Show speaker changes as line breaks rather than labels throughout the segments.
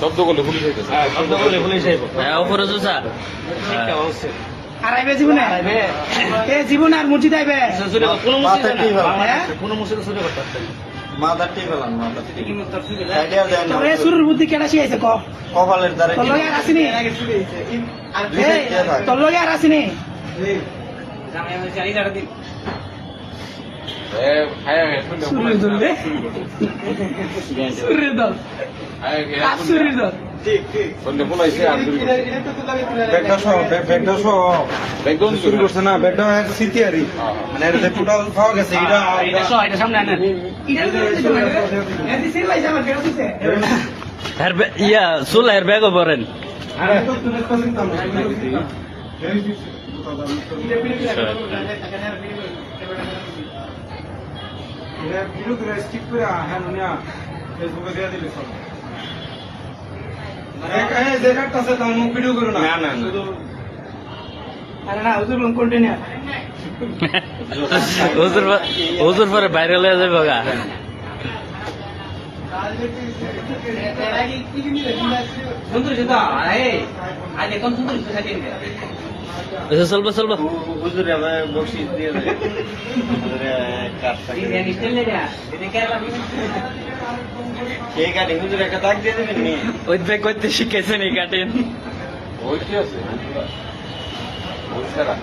শব্দ করলে পুলিশ আইতেছে।
শব্দ করলে পুলিশ আইব।
হ্যাঁ উপরে জুসা
শিক্ষা অবশ্যই।
আর আইবে জীবনে এ জীবন আর মসজিদ আইবে
কোনো মসজিদে না,
হ্যাঁ?
কোনো মসজিদে চুরি করতে পারতেন না।
তোর এ শুরুর বুদ্ধি কেডা শিখাইছে ক
কপালের দ্বারা
তোর লগে আর আসিনি তোর লগে আর আসিনি শুরুর দল রে শুরুর দল আর শুরুর দল
বললে বলাইছে আর চুরি করছে।
ব্যাগটা সহ
একদম
শুরু করছে না, ব্যাগটা স্মৃতি আরই মানে এর যে ফুটাল পাওয়া গেছে এটা
এটা সামনে আনেন।
ইয়া চুলাইয়ের ব্যাগও পরেন
ভিডিও করো না
আরে না হুজুর লোন কন্টিনিউ
হুজুর পরে বাইরে লয়ে যাবে গা
সুন্দর জুতা আজ এখন সুন্দর জুতা কিনে
আচ্ছা চলবো চলবো
হুজুরে আমার বকশিস দিয়ে দেয় সেই গাড়ি হুজুরে একটা দাগ দিয়ে দেবেন নি
ওই ব্যাগ করতে শিখেছেন এই কাটেন
ওই কি আছে ওই ছাড়া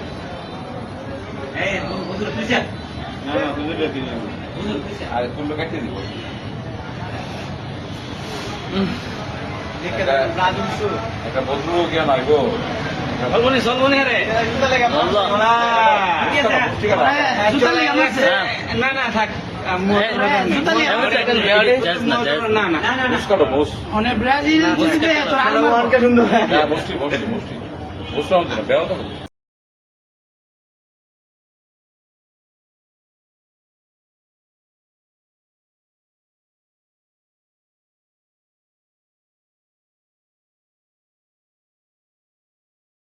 না না হুজুরে দিলেন
আর তুললো কাটিয়ে দিব একটা বন্ধু জ্ঞান আইব
সলমনি সলমনি রে
জুতা লেগে মারছে
না না থাক
জুতা লেগে
না না
মুস্কাটো মুস
অনেক ব্রাজিল জিতবে তোর আলমার
সুন্দর
মুষ্টি মুষ্টি মুষ্টি মুসলাম তো বেও তো